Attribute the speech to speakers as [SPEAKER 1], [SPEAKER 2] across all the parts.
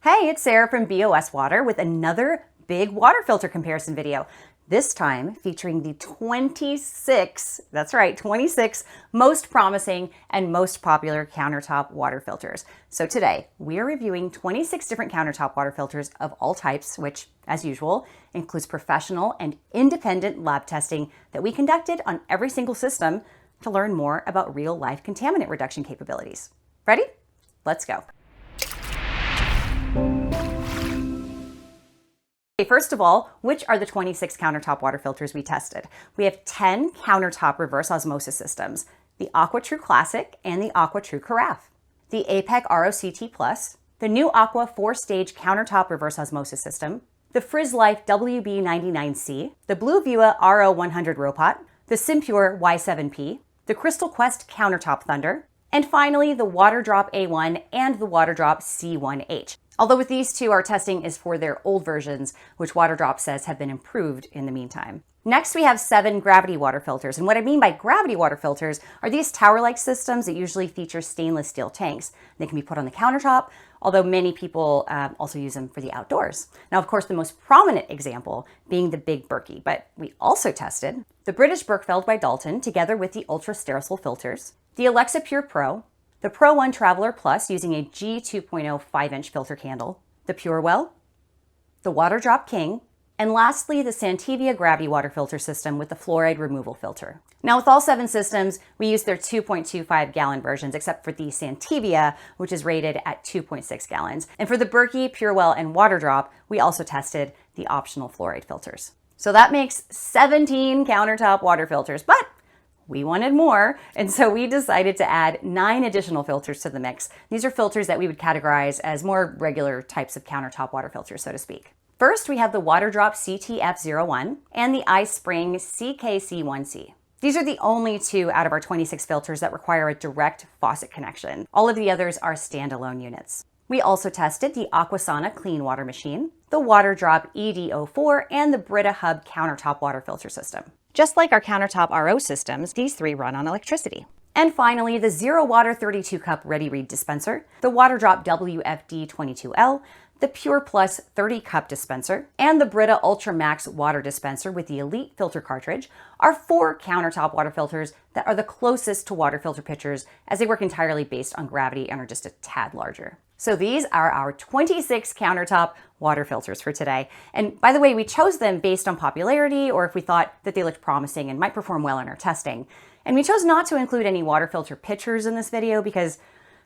[SPEAKER 1] Hey, it's Sara from BOS Water with another big water filter comparison video. This time featuring the 26, that's right, 26 most promising and most popular countertop water filters. So today we are reviewing 26 different countertop water filters of all types, which as usual includes professional and independent lab testing that we conducted on every single system to learn more about real life contaminant reduction capabilities. Ready? Let's go. Okay, first of all, which are the 26 countertop water filters we tested? We have 10 countertop reverse osmosis systems, the AquaTru Classic and the AquaTru Carafe, the apec ROCT Plus, the new Aqua 4-stage countertop reverse osmosis system, the FrizzLife WB99C, the Bluevua RO100 Ropot, the Simpure Y7P, the Crystal Quest Countertop Thunder, and finally the Waterdrop A1 and the Waterdrop C1H. Although with these two, our testing is for their old versions, which Waterdrop says have been improved in the meantime. Next, we have 7 gravity water filters. And what I mean by gravity water filters are these tower-like systems that usually feature stainless steel tanks. They can be put on the countertop, although many people also use them for the outdoors. Now, of course, the most prominent example being the big berkey, but we also tested the British Berkfeld by Dalton together with the Ultra Sterisil filters, the Alexa Pure Pro, the proone Traveler Plus using a G2.0 5-inch filter candle, the PureWell, the Waterdrop King, and lastly, the Santevia gravity water filter system with the fluoride removal filter. Now, with all 7 systems, we used their 2.25 gallon versions, except for the Santevia, which is rated at 2.6 gallons. And for the berkey, PureWell, and Waterdrop, we also tested the optional fluoride filters. So that makes 17 countertop water filters, but we wanted more, and so we decided to add 9 additional filters to the mix. These are filters that we would categorize as more regular types of countertop water filters, so to speak. First, we have the Waterdrop CTF01 and the iSpring CKC1C. These are the only 2 out of our 26 filters that require a direct faucet connection. All of the others are standalone units. We also tested the Aquasana Clean Water Machine, the Waterdrop ED04, and the Brita Hub Countertop Water Filter System. Just like our countertop RO systems, these 3 run on electricity. And finally, the ZeroWater 32-cup Ready Read dispenser, the Waterdrop WFD22L, the Pure Plus 30-cup dispenser, and the Brita Ultra Max water dispenser with the Elite filter cartridge are 4 countertop water filters that are the closest to water filter pitchers, as they work entirely based on gravity and are just a tad larger. So these are our 26 countertop water filters for today. And by the way, we chose them based on popularity or if we thought that they looked promising and might perform well in our testing. And we chose not to include any water filter pitchers in this video because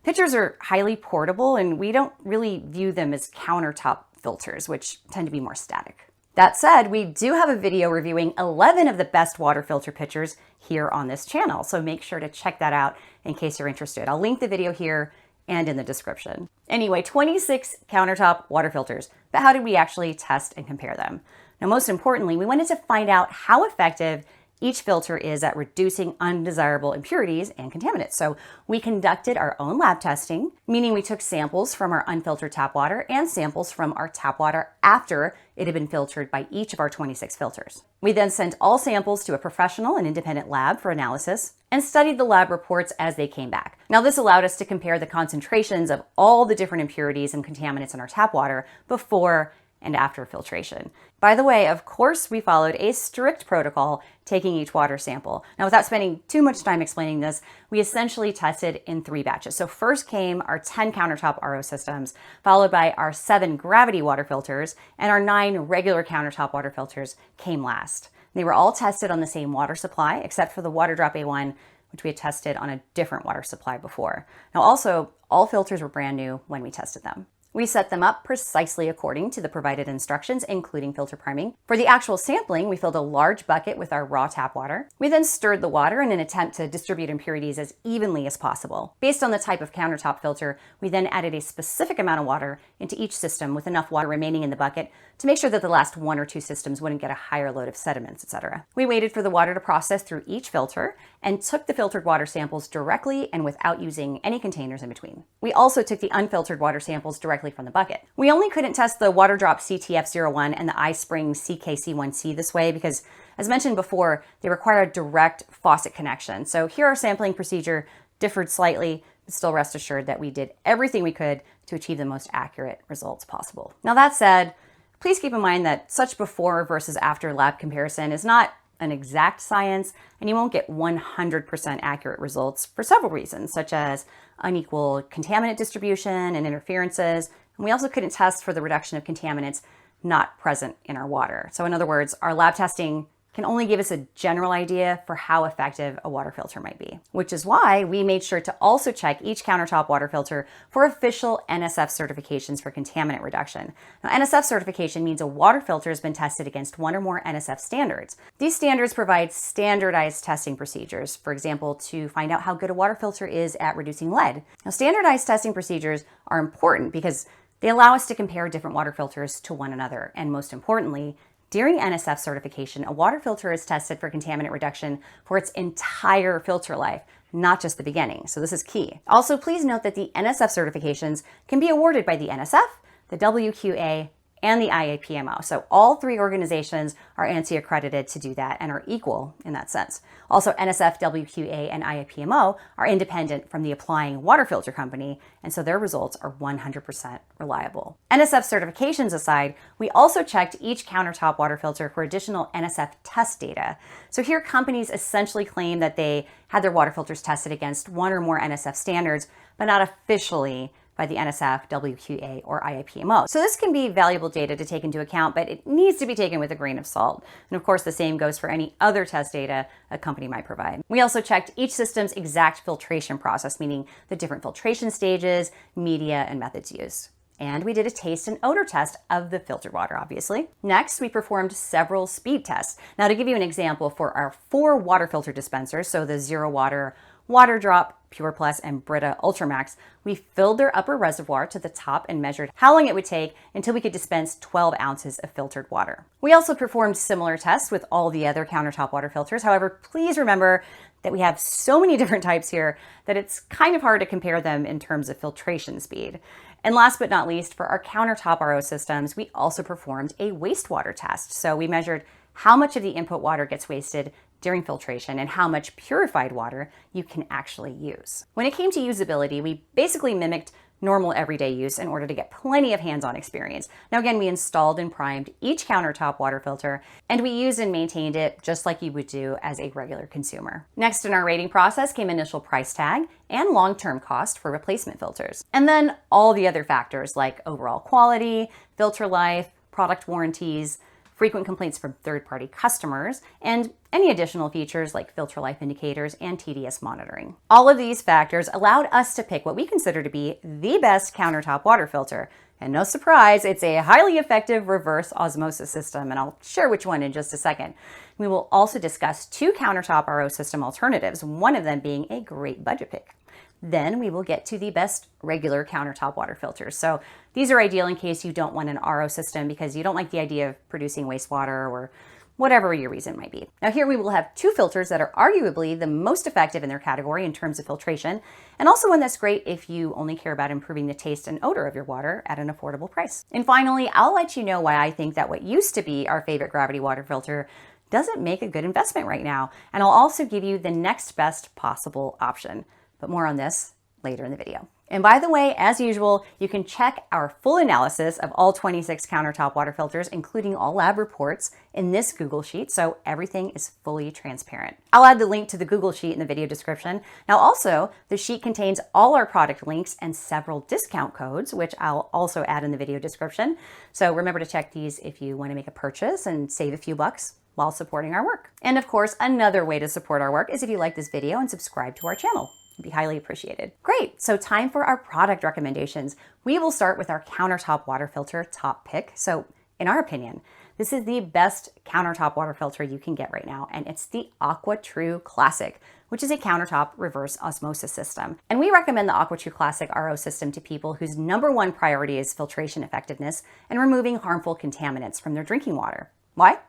[SPEAKER 1] pitchers are highly portable and we don't really view them as countertop filters, which tend to be more static. That said, we do have a video reviewing 11 of the best water filter pitchers here on this channel. So make sure to check that out in case you're interested. I'll link the video here and in the description. Anyway, 26 countertop water filters, but how did we actually test and compare them? Now, most importantly, we wanted to find out how effective each filter is at reducing undesirable impurities and contaminants. So we conducted our own lab testing, meaning we took samples from our unfiltered tap water and samples from our tap water after it had been filtered by each of our 26 filters. We then sent all samples to a professional and independent lab for analysis and studied the lab reports as they came back. Now, this allowed us to compare the concentrations of all the different impurities and contaminants in our tap water before and after filtration. By the way, of course, we followed a strict protocol taking each water sample. Now, without spending too much time explaining this, we essentially tested in 3 batches. So first came our 10 countertop RO systems, followed by our 7 gravity water filters, and our 9 regular countertop water filters came last. They were all tested on the same water supply, except for the Waterdrop A1, which we had tested on a different water supply before. Now, also, all filters were brand new when we tested them. We set them up precisely according to the provided instructions, including filter priming. For the actual sampling, we filled a large bucket with our raw tap water. We then stirred the water in an attempt to distribute impurities as evenly as possible. Based on the type of countertop filter, we then added a specific amount of water into each system with enough water remaining in the bucket to make sure that the last 1 or 2 systems wouldn't get a higher load of sediments, etc. We waited for the water to process through each filter and took the filtered water samples directly and without using any containers in between. We also took the unfiltered water samples directly from the bucket. We only couldn't test the Waterdrop CTF01 and the iSpring CKC1C this way because, as mentioned before, they require a direct faucet connection. So here our sampling procedure differed slightly still rest assured that we did everything we could to achieve the most accurate results possible. Now that said, please keep in mind that such before versus after lab comparison is not an exact science, and you won't get 100% accurate results for several reasons, such as unequal contaminant distribution and interferences. And we also couldn't test for the reduction of contaminants not present in our water. So in other words, our lab testing can only give us a general idea for how effective a water filter might be, which is why we made sure to also check each countertop water filter for official NSF certifications for contaminant reduction. Now, NSF certification means a water filter has been tested against one or more NSF standards. These standards provide standardized testing procedures, for example, to find out how good a water filter is at reducing lead. Now, standardized testing procedures are important because they allow us to compare different water filters to one another, and most importantly, during NSF certification, a water filter is tested for contaminant reduction for its entire filter life, not just the beginning. So this is key. Also, please note that the NSF certifications can be awarded by the NSF, the WQA, and the IAPMO. So all three organizations are ANSI accredited to do that and are equal in that sense. Also, NSF, WQA, and IAPMO are independent from the applying water filter company, and so their results are 100% reliable. NSF certifications aside, we also checked each countertop water filter for additional NSF test data. So here companies essentially claim that they had their water filters tested against one or more NSF standards, but not officially by the NSF, WQA, or IAPMO. So this can be valuable data to take into account, but it needs to be taken with a grain of salt. And of course, the same goes for any other test data a company might provide. We also checked each system's exact filtration process, meaning the different filtration stages, media, and methods used. And we did a taste and odor test of the filtered water, obviously. Next, we performed several speed tests. Now, to give you an example, for our 4 water filter dispensers, so the ZeroWater, Waterdrop, Pure Plus, and Brita Ultramax, we filled their upper reservoir to the top and measured how long it would take until we could dispense 12 ounces of filtered water. We also performed similar tests with all the other countertop water filters. However, please remember that we have so many different types here that it's kind of hard to compare them in terms of filtration speed. And last but not least, for our countertop RO systems, we also performed a wastewater test. So we measured how much of the input water gets wasted during filtration and how much purified water you can actually use. When it came to usability, we basically mimicked normal everyday use in order to get plenty of hands-on experience. Now again, we installed and primed each countertop water filter, and we used and maintained it just like you would do as a regular consumer. Next in our rating process came initial price tag and long-term cost for replacement filters. And then all the other factors like overall quality, filter life, product warranties, frequent complaints from third-party customers, and any additional features like filter life indicators and TDS monitoring. All of these factors allowed us to pick what we consider to be the best countertop water filter. And no surprise, it's a highly effective reverse osmosis system, and I'll share which one in just a second. We will also discuss 2 countertop RO system alternatives, one of them being a great budget pick. Then we will get to the best regular countertop water filters. So these are ideal in case you don't want an RO system because you don't like the idea of producing wastewater or whatever your reason might be. Now here we will have 2 filters that are arguably the most effective in their category in terms of filtration, and also one that's great if you only care about improving the taste and odor of your water at an affordable price. And finally, I'll let you know why I think that what used to be our favorite gravity water filter doesn't make a good investment right now. And I'll also give you the next best possible option. But more on this later in the video. And by the way, as usual, you can check our full analysis of all 26 countertop water filters, including all lab reports, in this Google Sheet, so everything is fully transparent. I'll add the link to the Google Sheet in the video description. Now also, the sheet contains all our product links and several discount codes, which I'll also add in the video description. So remember to check these if you want to make a purchase and save a few bucks while supporting our work. And of course, another way to support our work is if you like this video and subscribe to our channel. Be highly appreciated. Great, so time for our product recommendations. We will start with our countertop water filter top pick. So in our opinion, this is the best countertop water filter you can get right now, and it's the AquaTru Classic, which is a countertop reverse osmosis system. And we recommend the AquaTru Classic RO system to people whose #1 priority is filtration effectiveness and removing harmful contaminants from their drinking water. Why?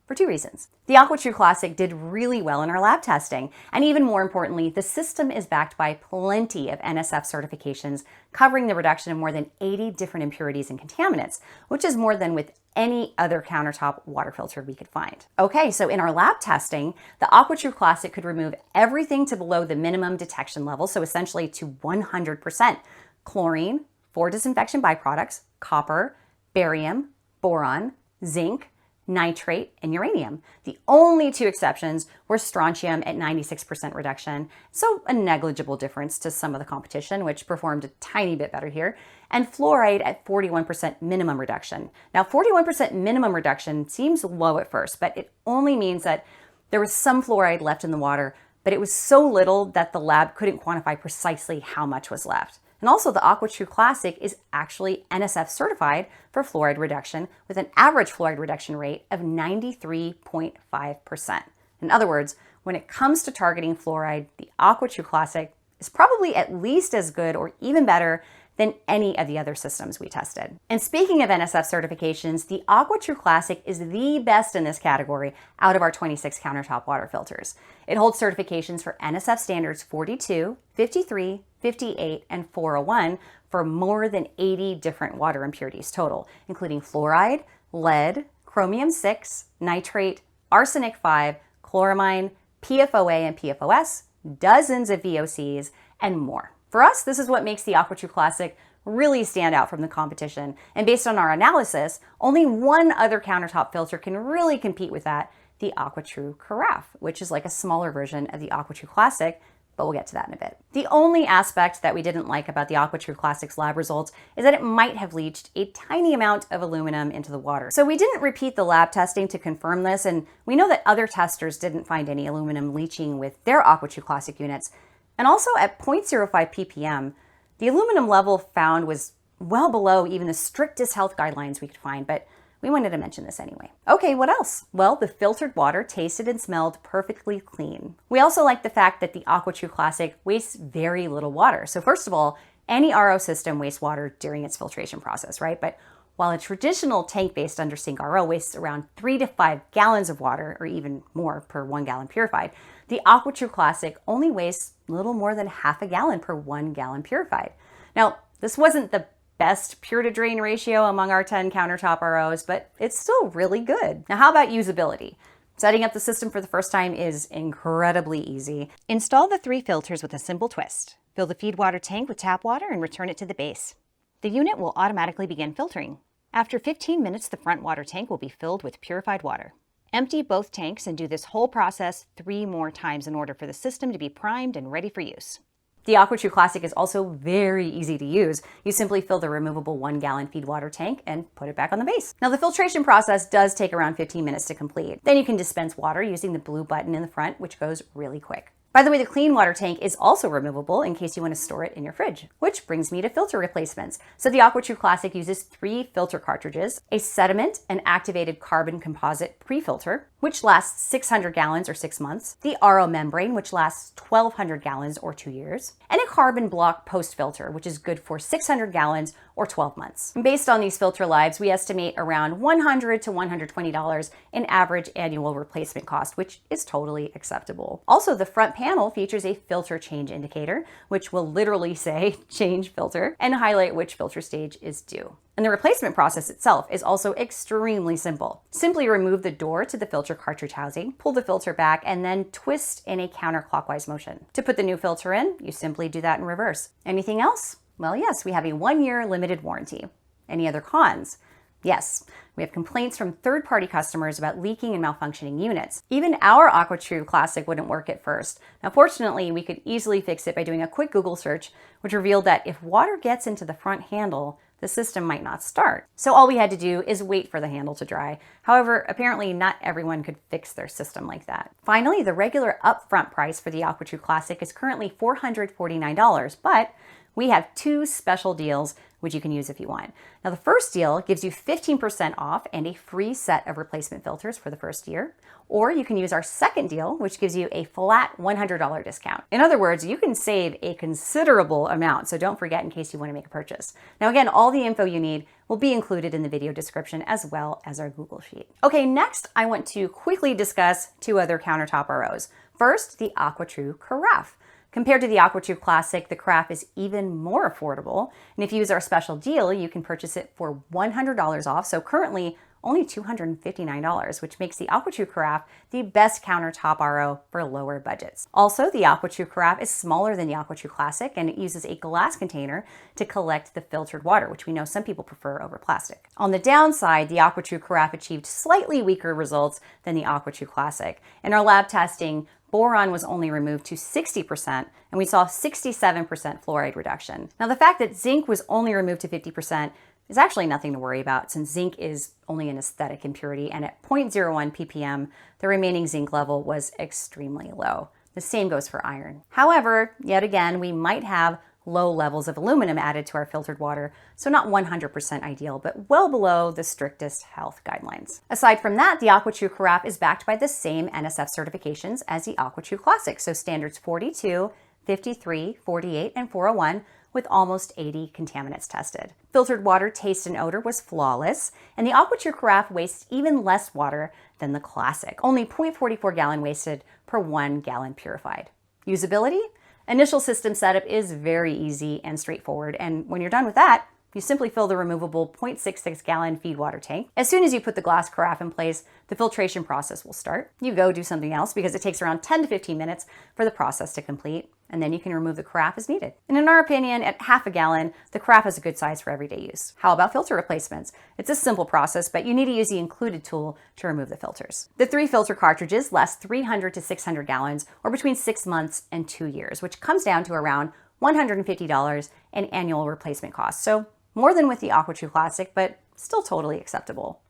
[SPEAKER 1] for two reasons. The AquaTru Classic did really well in our lab testing, and even more importantly, the system is backed by plenty of NSF certifications covering the reduction of more than 80 different impurities and contaminants, which is more than with any other countertop water filter we could find. Okay, so in our lab testing, the AquaTru Classic could remove everything to below the minimum detection level, so essentially to 100%. Chlorine, 4 disinfection byproducts, copper, barium, boron, zinc, nitrate, and uranium. The only 2 exceptions were strontium at 96% reduction, so a negligible difference to some of the competition, which performed a tiny bit better here, and fluoride at 41% minimum reduction. Now, 41% minimum reduction seems low at first, but it only means that there was some fluoride left in the water, but it was so little that the lab couldn't quantify precisely how much was left. And also, the AquaTru Classic is actually NSF certified for fluoride reduction with an average fluoride reduction rate of 93.5%. In other words, when it comes to targeting fluoride, the AquaTru Classic is probably at least as good or even better than any of the other systems we tested. And speaking of NSF certifications, the AquaTru Classic is the best in this category out of our 26 countertop water filters. It holds certifications for NSF standards 42, 53, 58, and 401 for more than 80 different water impurities total, including fluoride, lead, chromium-6, nitrate, arsenic-5, chloramine, PFOA and PFOS, dozens of VOCs, and more. For us, this is what makes the AquaTru Classic really stand out from the competition. And based on our analysis, only one other countertop filter can really compete with that, the AquaTru Carafe, which is like a smaller version of the AquaTru Classic, but we'll get to that in a bit. The only aspect that we didn't like about the AquaTru Classic's lab results is that it might have leached a tiny amount of aluminum into the water. So we didn't repeat the lab testing to confirm this, and we know that other testers didn't find any aluminum leaching with their AquaTru Classic units. And also at 0.05 ppm, the aluminum level found was well below even the strictest health guidelines we could find, but we wanted to mention this anyway. Okay, what else? Well, the filtered water tasted and smelled perfectly clean. We also like the fact that the AquaTru Classic wastes very little water. So first of all, any RO system wastes water during its filtration process, right? But while a traditional tank-based under-sink RO wastes around 3 to 5 gallons of water, or even more per 1 gallon purified, the AquaTru Classic only wastes little more than half a gallon per 1 gallon purified. Now, this wasn't the best pure-to-drain ratio among our 10 countertop ROs, but it's still really good. Now, how about usability? Setting up the system for the first time is incredibly easy. Install the 3 filters with a simple twist. Fill the feed water tank with tap water and return it to the base. The unit will automatically begin filtering. After 15 minutes, the front water tank will be filled with purified water. Empty both tanks and do this whole process 3 more times in order for the system to be primed and ready for use. The AquaTru Classic is also very easy to use. You simply fill the removable 1 gallon feed water tank and put it back on the base. Now, the filtration process does take around 15 minutes to complete. Then you can dispense water using the blue button in the front, which goes really quick. By the way, the clean water tank is also removable in case you want to store it in your fridge, which brings me to filter replacements. So the AquaTru Classic uses 3 filter cartridges, a sediment and activated carbon composite pre-filter, which lasts 600 gallons or 6 months, the RO membrane, which lasts 1,200 gallons or 2 years, and a carbon block post-filter, which is good for 600 gallons or 12 months. And based on these filter lives, we estimate around $100 to $120 in average annual replacement cost, which is totally acceptable. Also, the front panel features a filter change indicator, which will literally say change filter and highlight which filter stage is due. And the replacement process itself is also extremely simple. Simply remove the door to the filter cartridge housing, pull the filter back, and then twist in a counterclockwise motion. To put the new filter in, you simply do that in reverse. Anything else? Well, yes, we have a 1-year limited warranty. Any other cons? Yes, we have complaints from third-party customers about leaking and malfunctioning units. Even our AquaTru Classic wouldn't work at first. Now, fortunately, we could easily fix it by doing a quick Google search, which revealed that if water gets into the front handle, the system might not start. So all we had to do is wait for the handle to dry. However, apparently not everyone could fix their system like that. Finally, the regular upfront price for the AquaTru Classic is currently $449, but we have 2 special deals which you can use if you want. Now, the first deal gives you 15% off and a free set of replacement filters for the first year. Or you can use our second deal, which gives you a flat $100 discount. In other words, you can save a considerable amount, so don't forget in case you want to make a purchase. Now, again, all the info you need will be included in the video description as well as our Google Sheet. Okay, next I want to quickly discuss two other countertop ROs. First, the AquaTru Carafe. Compared to the AquaTru Classic, the Carafe is even more affordable. And if you use our special deal, you can purchase it for $100 off. So currently only $259, which makes the AquaTru Carafe the best countertop RO for lower budgets. Also, the AquaTru Carafe is smaller than the AquaTru Classic, and it uses a glass container to collect the filtered water, which we know some people prefer over plastic. On the downside, the AquaTru Carafe achieved slightly weaker results than the AquaTru Classic. In our lab testing, boron was only removed to 60%, and we saw 67% fluoride reduction. Now, the fact that zinc was only removed to 50% is actually nothing to worry about, since zinc is only an aesthetic impurity, and at 0.01 ppm, the remaining zinc level was extremely low. The same goes for iron. However, yet again, we might have low levels of aluminum added to our filtered water, so not 100% ideal, but well below the strictest health guidelines. Aside from that, the AquaTru Carafe is backed by the same NSF certifications as the AquaTru Classic, so standards 42, 53, 48, and 401, with almost 80 contaminants tested. Filtered water taste and odor was flawless, and the AquaTru Carafe wastes even less water than the Classic, only 0.44 gallon wasted per 1 gallon purified. Usability? Initial system setup is very easy and straightforward, and when you're done with that, you simply fill the removable 0.66 gallon feed water tank. As soon as you put the glass carafe in place, the filtration process will start. You go do something else because it takes around 10 to 15 minutes for the process to complete, and then you can remove the carafe as needed. And in our opinion, at half a gallon, the carafe is a good size for everyday use. How about filter replacements? It's a simple process, but you need to use the included tool to remove the filters. The 3 filter cartridges last 300 to 600 gallons, or between 6 months and 2 years, which comes down to around $150 in annual replacement costs. So more than with the AquaTru Classic, but still totally acceptable.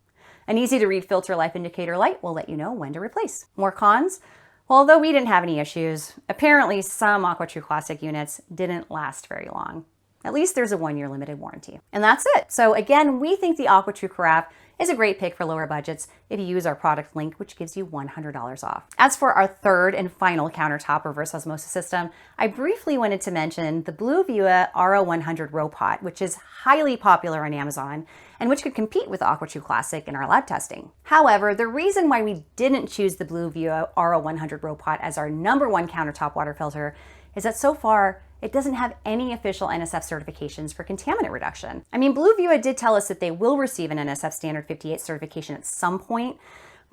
[SPEAKER 1] An easy-to-read filter life indicator light will let you know when to replace. More cons? Well, although we didn't have any issues, apparently some AquaTru Classic units didn't last very long. At least there's a 1-year limited warranty. And that's it. So again, we think the AquaTru Carafe is a great pick for lower budgets if you use our product link, which gives you $100 off. As for our third and final countertop reverse osmosis system, I briefly wanted to mention the Bluevua RO100 Row Pot, which is highly popular on Amazon and which could compete with AquaTru Classic in our lab testing. However, the reason why we didn't choose the Bluevua RO100 Row Pot as our #1 countertop water filter is that so far, it doesn't have any official NSF certifications for contaminant reduction. I mean, Bluevua did tell us that they will receive an NSF Standard 58 certification at some point,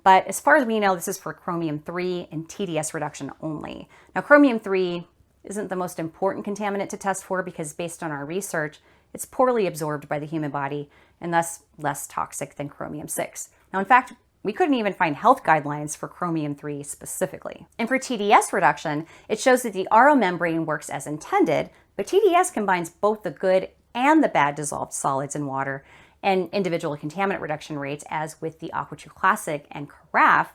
[SPEAKER 1] but as far as we know, this is for chromium-3 and TDS reduction only. Now, chromium-3 isn't the most important contaminant to test for because based on our research, it's poorly absorbed by the human body and thus less toxic than chromium-6. Now, in fact, we couldn't even find health guidelines for chromium-3 specifically. And for TDS reduction, it shows that the RO membrane works as intended, but TDS combines both the good and the bad dissolved solids in water, and individual contaminant reduction rates, as with the AquaTru Classic and Carafe,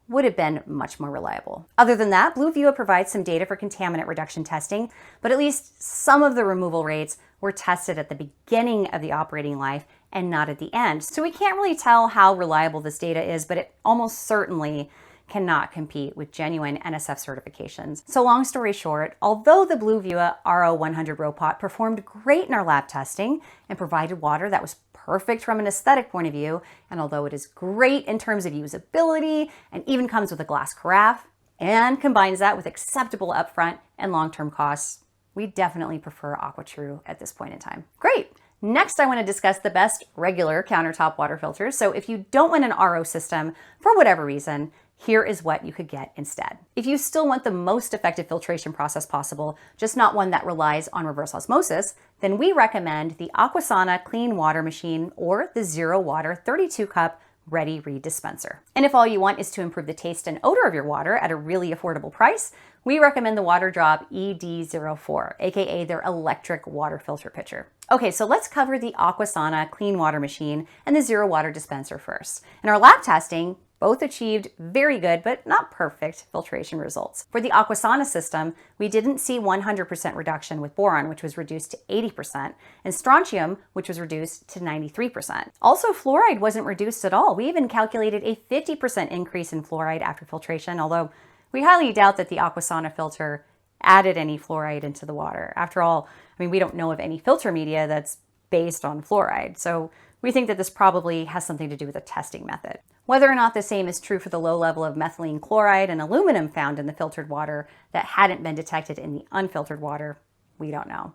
[SPEAKER 1] would have been much more reliable. Other than that, Bluevua provides some data for contaminant reduction testing, but at least some of the removal rates were tested at the beginning of the operating life and not at the end. So we can't really tell how reliable this data is, but it almost certainly cannot compete with genuine NSF certifications. So long story short, although the Bluevua RO100 Row Pot performed great in our lab testing and provided water that was perfect from an aesthetic point of view, and although it is great in terms of usability and even comes with a glass carafe and combines that with acceptable upfront and long-term costs, we definitely prefer AquaTru at this point in time. Great. Next, I want to discuss the best regular countertop water filters. So if you don't want an RO system for whatever reason, here is what you could get instead. If you still want the most effective filtration process possible, just not one that relies on reverse osmosis, then we recommend the Aquasana Clean Water Machine or the ZeroWater 32-cup Ready Read Dispenser. And if all you want is to improve the taste and odor of your water at a really affordable price, we recommend the Waterdrop ED04, aka their electric water filter pitcher. Okay, so let's cover the Aquasana Clean Water Machine and the ZeroWater Dispenser first. In our lab testing, both achieved very good, but not perfect, filtration results. For the Aquasana system, we didn't see 100% reduction with boron, which was reduced to 80%, and strontium, which was reduced to 93%. Also, fluoride wasn't reduced at all. We even calculated a 50% increase in fluoride after filtration, although we highly doubt that the Aquasana filter added any fluoride into the water. After all, I mean, we don't know of any filter media that's based on fluoride, so We think that this probably has something to do with the testing method. Whether or not the same is true for the low level of methylene chloride and aluminum found in the filtered water that hadn't been detected in the unfiltered water, we don't know.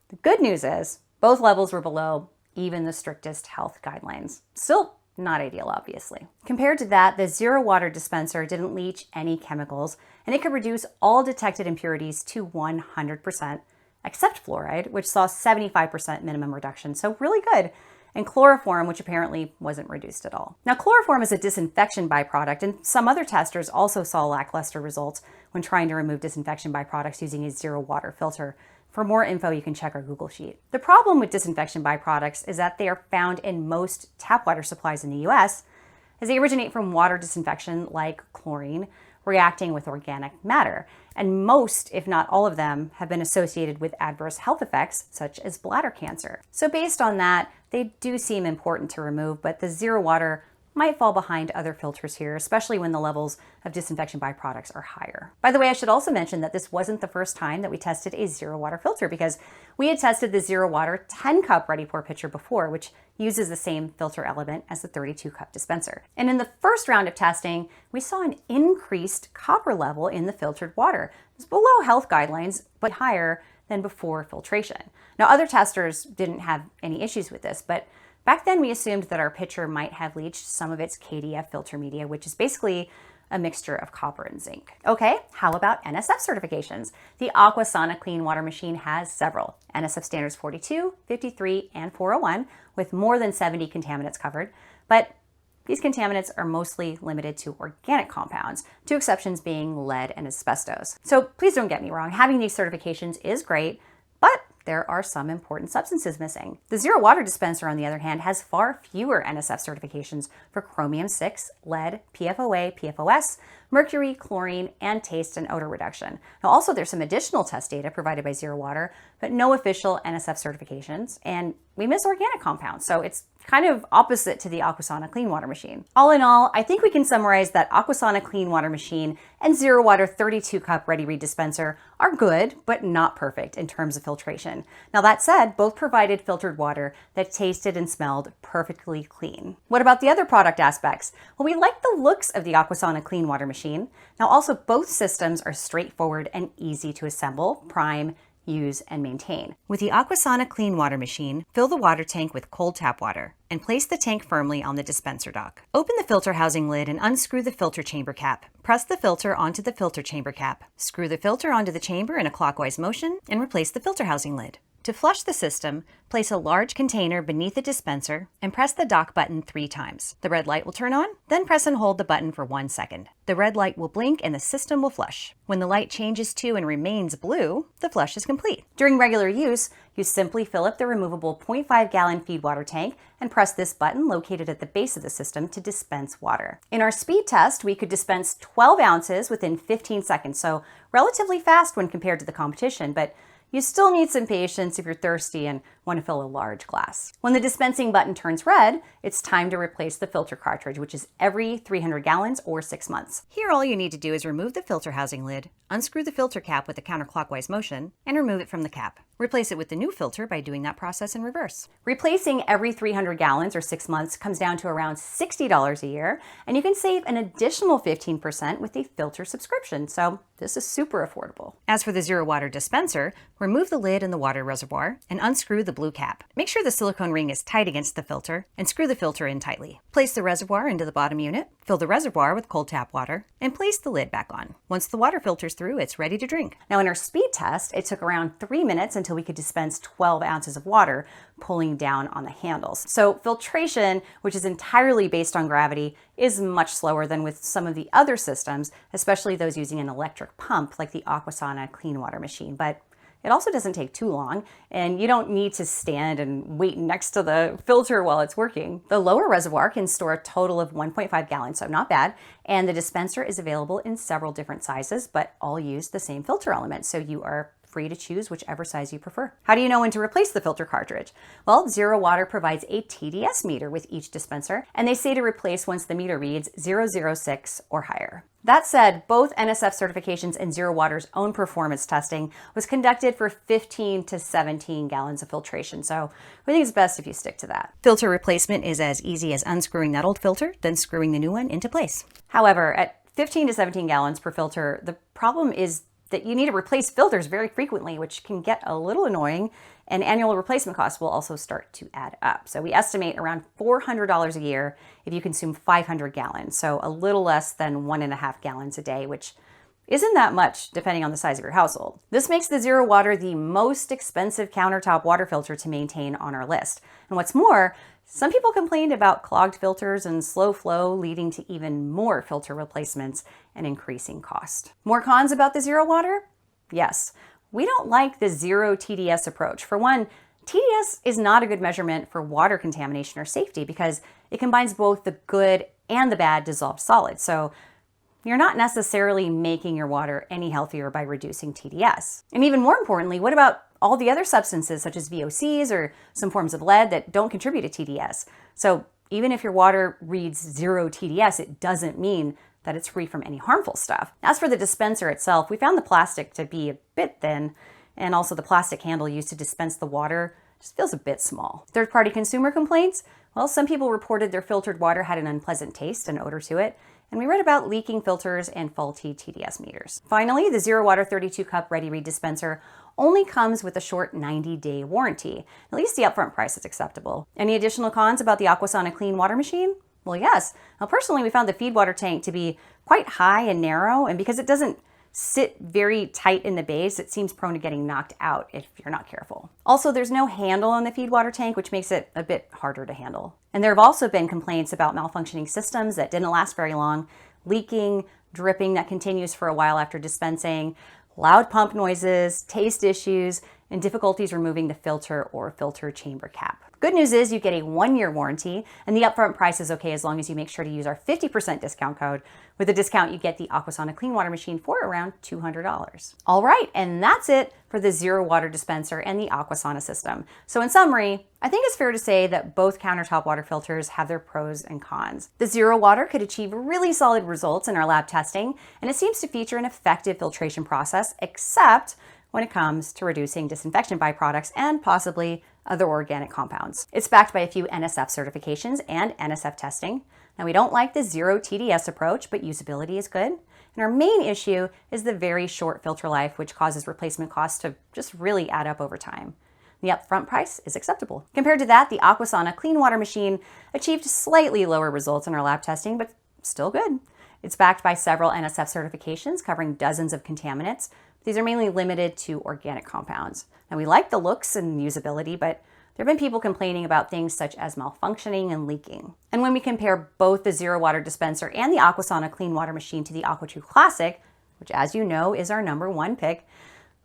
[SPEAKER 1] The good news is both levels were below even the strictest health guidelines. Still not ideal, obviously. Compared to that, the ZeroWater dispenser didn't leach any chemicals, and it could reduce all detected impurities to 100%, except fluoride, which saw 75% minimum reduction, so really good, and chloroform, which apparently wasn't reduced at all. Now, chloroform is a disinfection byproduct, and some other testers also saw lackluster results when trying to remove disinfection byproducts using a ZeroWater filter. For more info, you can check our Google Sheet. The problem with disinfection byproducts is that they are found in most tap water supplies in the US, as they originate from water disinfection like chlorine reacting with organic matter. And most, if not all of them, have been associated with adverse health effects such as bladder cancer. So based on that, they do seem important to remove, but the ZeroWater might fall behind other filters here, especially when the levels of disinfection byproducts are higher. By the way, I should also mention that this wasn't the first time that we tested a ZeroWater filter, because we had tested the ZeroWater 10-cup ready pour pitcher before, which uses the same filter element as the 32-cup dispenser. And in the first round of testing, we saw an increased copper level in the filtered water. It was below health guidelines, but higher than before filtration. Now, other testers didn't have any issues with this, but back then, we assumed that our pitcher might have leached some of its KDF filter media, which is basically a mixture of copper and zinc. Okay, how about NSF certifications? The Aquasana clean water machine has several: NSF standards 42, 53, and 401, with more than 70 contaminants covered. But these contaminants are mostly limited to organic compounds, two exceptions being lead and asbestos. So please don't get me wrong, having these certifications is great, but there are some important substances missing. The ZeroWater dispenser, on the other hand, has far fewer NSF certifications for chromium-6, lead, PFOA, PFOS, mercury, chlorine, and taste and odor reduction. Now, also, there's some additional test data provided by ZeroWater, but no official NSF certifications, and we miss organic compounds, so it's kind of opposite to the Aquasana clean water machine. All in all, I think we can summarize that Aquasana clean water machine and ZeroWater 32-cup ready-read dispenser are good, but not perfect in terms of filtration. Now, that said, both provided filtered water that tasted and smelled perfectly clean. What about the other product aspects? Well, we like the looks of the Aquasana clean water machine. Now, also, both systems are straightforward and easy to assemble, prime, use, and maintain. With the Aquasana clean water machine, fill the water tank with cold tap water and place the tank firmly on the dispenser dock. Open the filter housing lid and unscrew the filter chamber cap. Press the filter onto the filter chamber cap. Screw the filter onto the chamber in a clockwise motion and replace the filter housing lid. To flush the system, place a large container beneath the dispenser and press the dock button 3 times. The red light will turn on, then press and hold the button for 1 second. The red light will blink and the system will flush. When the light changes to and remains blue, the flush is complete. During regular use, you simply fill up the removable 0.5-gallon feed water tank and press this button located at the base of the system to dispense water. In our speed test, we could dispense 12 ounces within 15 seconds, so relatively fast when compared to the competition, but you still need some patience if you're thirsty and want to fill a large glass. When the dispensing button turns red, it's time to replace the filter cartridge, which is every 300 gallons or 6 months. Here, all you need to do is remove the filter housing lid, unscrew the filter cap with a counterclockwise motion, and remove it from the cap. Replace it with the new filter by doing that process in reverse. Replacing every 300 gallons or 6 months comes down to around $60 a year, and you can save an additional 15% with a filter subscription, so this is super affordable. As for the ZeroWater dispenser, remove the lid and the water reservoir and unscrew the blue cap. Make sure the silicone ring is tight against the filter and screw the filter in tightly. Place the reservoir into the bottom unit, fill the reservoir with cold tap water, and place the lid back on. Once the water filters through, it's ready to drink. Now, in our speed test, it took around 3 minutes until we could dispense 12 ounces of water, pulling down on the handles. So filtration, which is entirely based on gravity, is much slower than with some of the other systems, especially those using an electric pump like the Aquasana clean water machine. But it also doesn't take too long, and you don't need to stand and wait next to the filter while it's working. The lower reservoir can store a total of 1.5 gallons, so not bad, and the dispenser is available in several different sizes, but all use the same filter element, so you are free to choose whichever size you prefer. How do you know when to replace the filter cartridge? Well, ZeroWater provides a TDS meter with each dispenser, and they say to replace once the meter reads 006 or higher. That said, both NSF certifications and ZeroWater's own performance testing was conducted for 15 to 17 gallons of filtration, so we think it's best if you stick to that. Filter replacement is as easy as unscrewing that old filter, then screwing the new one into place. However, at 15 to 17 gallons per filter, the problem is that you need to replace filters very frequently, which can get a little annoying, and annual replacement costs will also start to add up. So we estimate around $400 a year if you consume 500 gallons, so a little less than 1.5 gallons a day, which isn't that much depending on the size of your household. This makes the ZeroWater the most expensive countertop water filter to maintain on our list. And what's more, some people complained about clogged filters and slow flow, leading to even more filter replacements and increasing cost. More cons about the ZeroWater? Yes. We don't like the zero TDS approach. For one, TDS is not a good measurement for water contamination or safety because it combines both the good and the bad dissolved solids. So you're not necessarily making your water any healthier by reducing TDS. And even more importantly, what about all the other substances such as VOCs or some forms of lead that don't contribute to TDS? So even if your water reads zero TDS, it doesn't mean that it's free from any harmful stuff. As for the dispenser itself, we found the plastic to be a bit thin, and also the plastic handle used to dispense the water just feels a bit small. Third-party consumer complaints? Well, some people reported their filtered water had an unpleasant taste and odor to it, and we read about leaking filters and faulty TDS meters. Finally, the ZeroWater 32-cup ready-read dispenser only comes with a short 90-day warranty. At least the upfront price is acceptable. Any additional cons about the Aquasana clean water machine? Well, yes. Now, personally, we found the feed water tank to be quite high and narrow, and because it doesn't sit very tight in the base, it seems prone to getting knocked out if you're not careful. Also, there's no handle on the feed water tank, which makes it a bit harder to handle. And there have also been complaints about malfunctioning systems that didn't last very long, leaking, dripping that continues for a while after dispensing, loud pump noises, taste issues, and difficulties removing the filter or filter chamber cap. Good news is you get a 1-year warranty, and the upfront price is okay as long as you make sure to use our 50% discount code. With the discount, you get the Aquasana clean water machine for around $200. All right, and that's it for the ZeroWater dispenser and the Aquasana system. So in summary, I think it's fair to say that both countertop water filters have their pros and cons. The ZeroWater could achieve really solid results in our lab testing, and it seems to feature an effective filtration process, except when it comes to reducing disinfection byproducts and possibly other organic compounds. It's backed by a few NSF certifications and NSF testing. Now, we don't like the zero TDS approach, but usability is good. And our main issue is the very short filter life, which causes replacement costs to just really add up over time. The upfront price is acceptable. Compared to that, the Aquasana clean water machine achieved slightly lower results in our lab testing, but still good. It's backed by several NSF certifications covering dozens of contaminants. These are mainly limited to organic compounds. Now, we like the looks and usability, but there have been people complaining about things such as malfunctioning and leaking. And when we compare both the ZeroWater dispenser and the Aquasana clean water machine to the AquaTru Classic, which as you know is our #1 pick,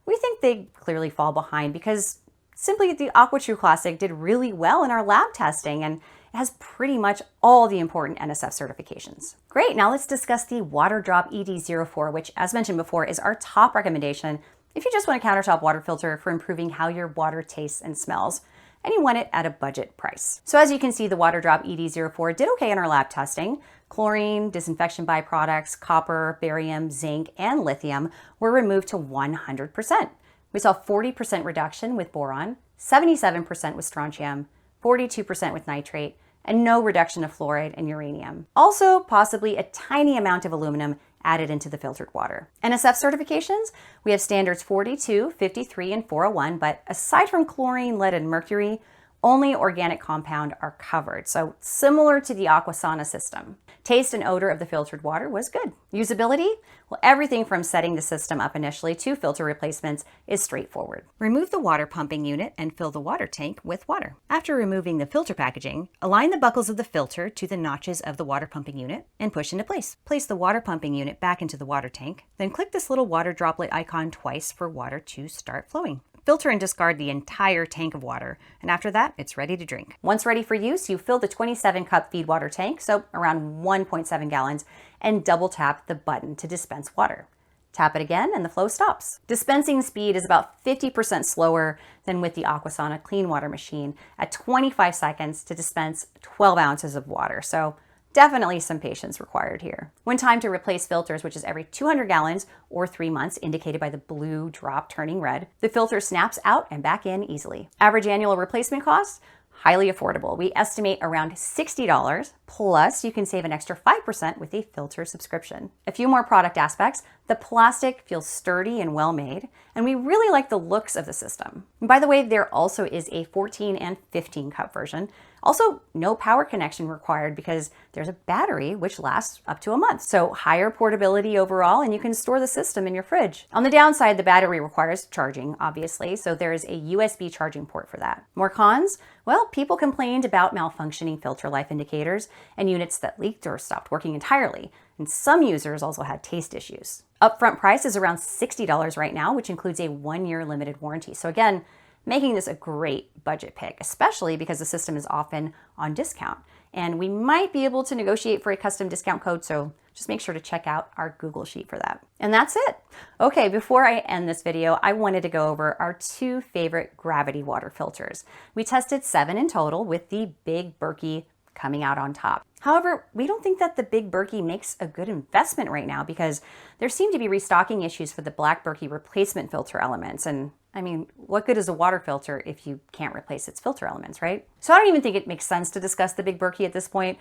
[SPEAKER 1] we think they clearly fall behind because simply the AquaTru Classic did really well in our lab testing and it has pretty much all the important NSF certifications. Great, now let's discuss the Waterdrop ED04, which as mentioned before is our top recommendation if you just want a countertop water filter for improving how your water tastes and smells, and you want it at a budget price. So as you can see, the Waterdrop ED04 did okay in our lab testing. Chlorine, disinfection byproducts, copper, barium, zinc, and lithium were removed to 100%. We saw 40% reduction with boron, 77% with strontium, 42% with nitrate, and no reduction of fluoride and uranium. Also, possibly a tiny amount of aluminum added into the filtered water. NSF certifications, we have standards 42, 53, and 401, but aside from chlorine, lead, and mercury, only organic compound are covered, so similar to the Aquasana system. Taste and odor of the filtered water was good. Usability? Well, everything from setting the system up initially to filter replacements is straightforward. Remove the water pumping unit and fill the water tank with water. After removing the filter packaging, align the buckles of the filter to the notches of the water pumping unit and push into place. Place the water pumping unit back into the water tank, then click this little water droplet icon twice for water to start flowing. Filter and discard the entire tank of water, and after that, it's ready to drink. Once ready for use, you fill the 27-cup feed water tank, so around 1.7 gallons, and double tap the button to dispense water. Tap it again and the flow stops. Dispensing speed is about 50% slower than with the Aquasana clean water machine at 25 seconds to dispense 12 ounces of water. So definitely some patience required here. When time to replace filters, which is every 200 gallons or 3 months, indicated by the blue drop turning red, the filter snaps out and back in easily. Average annual replacement cost? Highly affordable. We estimate around $60, plus you can save an extra 5% with a filter subscription. A few more product aspects. The plastic feels sturdy and well made, and we really like the looks of the system. And by the way, there also is a 14 and 15 cup version. Also, no power connection required because there's a battery which lasts up to a month. So higher portability overall, and you can store the system in your fridge. On the downside, the battery requires charging, obviously, so there is a USB charging port for that. More cons? Well, people complained about malfunctioning filter life indicators and units that leaked or stopped working entirely. And some users also had taste issues. Upfront price is around $60 right now, which includes a 1-year limited warranty. So again, making this a great budget pick, especially because the system is often on discount. And we might be able to negotiate for a custom discount code, so just make sure to check out our Google Sheet for that. And that's it. Okay, before I end this video, I wanted to go over our 2 favorite gravity water filters. We tested 7 in total, with the big berkey coming out on top. However, we don't think that the big berkey makes a good investment right now because there seem to be restocking issues for the black berkey replacement filter elements. And I mean, what good is a water filter if you can't replace its filter elements, right? So I don't even think it makes sense to discuss the big berkey at this point,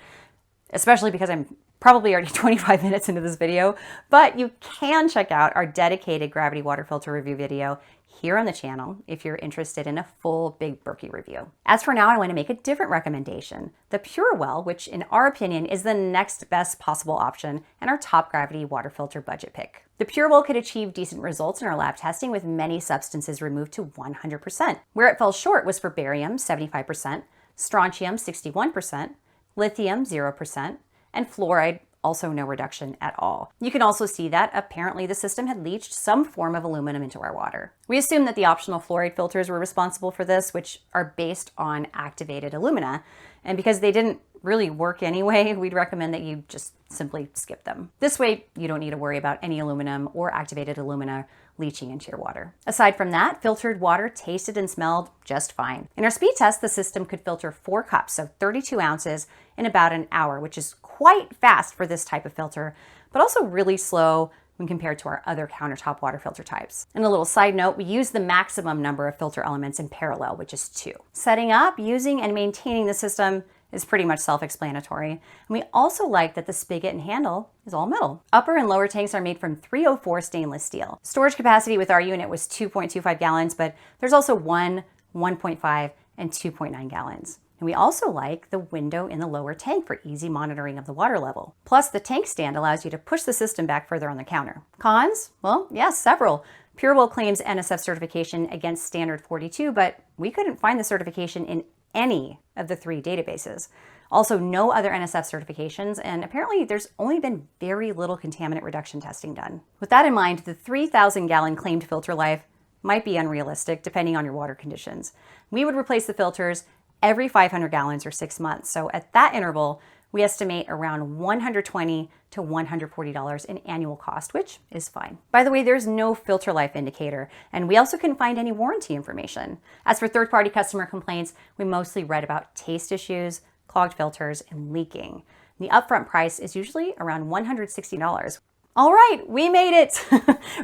[SPEAKER 1] especially because I'm probably already 25 minutes into this video, but you can check out our dedicated gravity water filter review video here on the channel if you're interested in a full big berkey review. As for now, I want to make a different recommendation. The PureWell, which in our opinion is the next best possible option and our top gravity water filter budget pick. The PureWell could achieve decent results in our lab testing with many substances removed to 100%. Where it fell short was for barium, 75%, strontium, 61%, lithium, 0%, and fluoride, also no reduction at all. You can also see that apparently the system had leached some form of aluminum into our water. We assume that the optional fluoride filters were responsible for this, which are based on activated alumina. And because they didn't really work anyway, we'd recommend that you just simply skip them. This way, you don't need to worry about any aluminum or activated alumina leaching into your water. Aside from that, filtered water tasted and smelled just fine. In our speed test, the system could filter 4 cups of 32 ounces in about an hour, which is quite fast for this type of filter, but also really slow when compared to our other countertop water filter types. And a little side note, we use the maximum number of filter elements in parallel, which is 2. Setting up, using, and maintaining the system is pretty much self-explanatory. And we also like that the spigot and handle is all metal. Upper and lower tanks are made from 304 stainless steel. Storage capacity with our unit was 2.25 gallons, but there's also 1, 1.5, and 2.9 gallons. And we also like the window in the lower tank for easy monitoring of the water level. Plus, the tank stand allows you to push the system back further on the counter. Cons? Well, yes, several. PureWell claims NSF certification against standard 42, but we couldn't find the certification in any of the 3 databases. Also, no other NSF certifications, and apparently there's only been very little contaminant reduction testing done. With that in mind, the 3,000 gallon claimed filter life might be unrealistic depending on your water conditions. We would replace the filters every 500 gallons or 6 months. So at that interval, we estimate around $120 to $140 in annual cost, which is fine. By the way, there's no filter life indicator, and we also couldn't find any warranty information. As for third-party customer complaints, we mostly read about taste issues, clogged filters, and leaking. The upfront price is usually around $160. All right, we made it.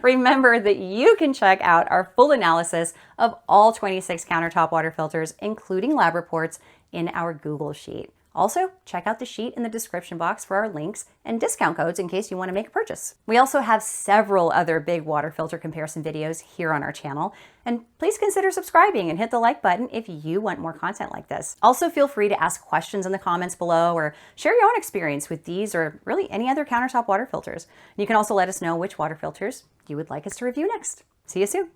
[SPEAKER 1] Remember that you can check out our full analysis of all 26 countertop water filters, including lab reports, in our Google Sheet. Also, check out the sheet in the description box for our links and discount codes in case you want to make a purchase. We also have several other big water filter comparison videos here on our channel, and please consider subscribing and hit the like button if you want more content like this. Also, feel free to ask questions in the comments below or share your own experience with these or really any other countertop water filters. You can also let us know which water filters you would like us to review next. See you soon.